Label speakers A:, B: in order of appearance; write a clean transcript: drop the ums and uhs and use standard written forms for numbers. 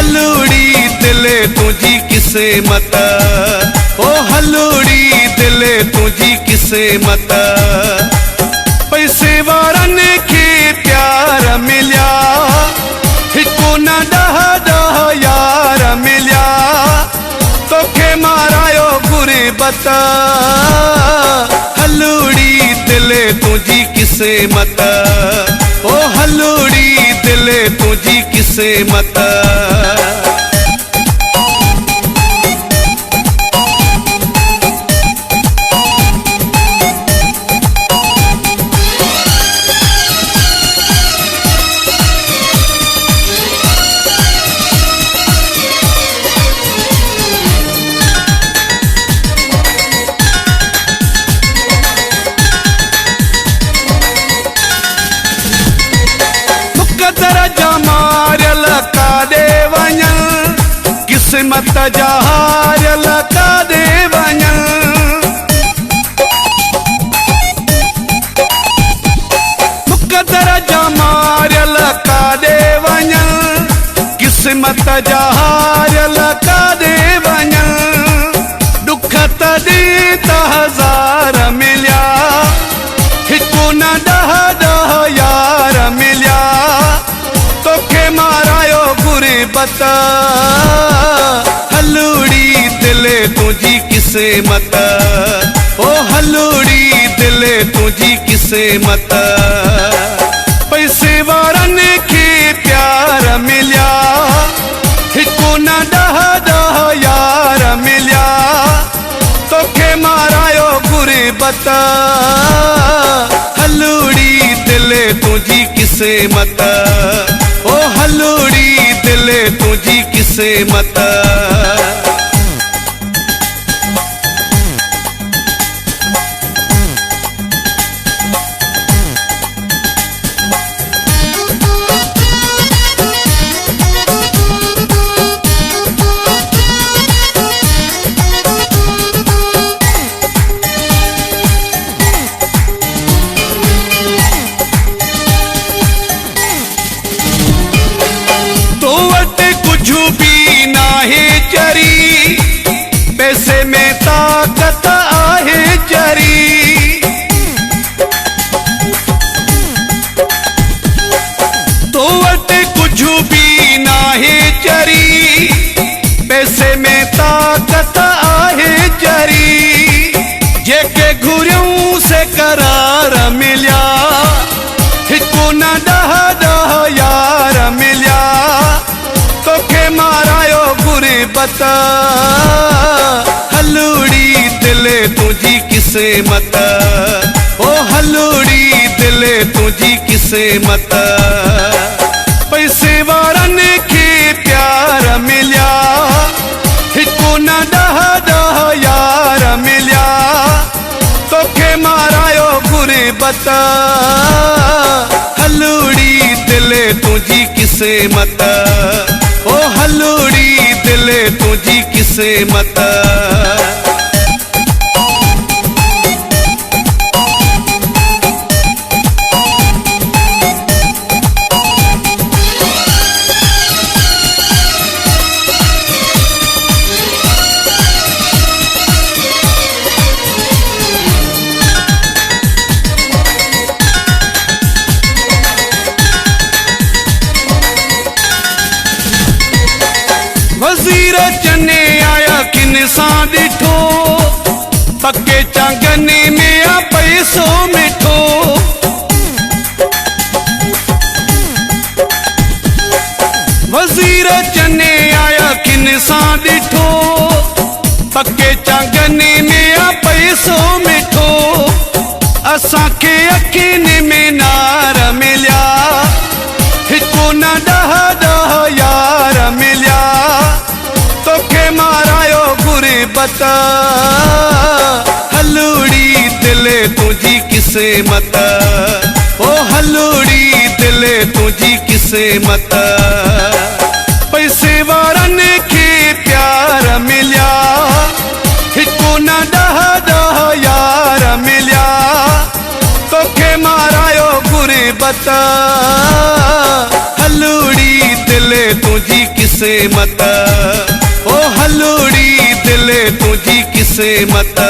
A: हलूड़ी दिले तुझी किस्मत, ओ हलूड़ी दिले तुझी किस्मत। पैसे वारनि खे प्यार मिलिया, हिकु न ॾह ॾह यार मिलिया, तोखे मारायो गुरबत। हलूड़ी दिले तुझी किस्मत, ओ हलूड़ी दिले तुझी किस्मत। मारियल काॾे वञनि, किस्मत जा हारियल काॾे वञनि। मुक़दर जा मारियल काॾे वञनि, किस्मत जा हारियल काॾे वञनि। ॾुख तॾहिं त हज़ार मिलिया, हिकु न ॾह ॾह यार मिलिया, तोखे मारायो गुरबत। हलूड़ी दिले तुझी किस्मत, ओ हलूड़ी दिले तुझी किस्मत। पैसे वारनि खे प्यार मिलिया, हिकु न ॾह ॾह यार मिलिया, तोखे मारायो गुरबत। हलूड़ी दिले तुझी किस्मत, ओ हलूड़ी दिले तुझी किस्मत। पैसे में ताकत आहे जरी, तो वटि कुझु बि नाहे जरी। पैसे में ताकत आहे जरी, जेके घुरियूं से करार मिलिया, हिकु न ॾह ॾह यार मिलिया, तोखे मारायो गुरबत। हलूड़ी दिले तुझी किस्मत, ओ हलूड़ी दिले तुझी किस्मत। पैसे वारनि खे प्यार मिलिया, हिकु न ॾह ॾह यार मिलिया, तोखे मारायो गुरबत। हलूड़ी दिले तुझी किस्मत, ओ हलूड़ी दिले तुझी किस्मत। वज़ीर चने आया किन सां ॾिठो, पके चांगने में आ पैसो मिठो। वज़ीर चने आया किन सां ॾिठो, पके चांगने में आ पैसो मिठो। असांखे अखियुनि में नार मिलिया, हिकु न ॾह ॾह यार मिलिया, तोखे मारायो गुरबत। हलूड़ी दिले तुझी किस्मत, ओ हलूड़ी दिले तुझी किस्मत। पैसे वारनि खे प्यार मिलिया, हिकु न ॾह ॾह यार मिलिया, तोखे मारायो गुरबत। हलूड़ी दिल दिले तुझी किस्मत, ओ हलूड़ी दिले तुझी किस्मत।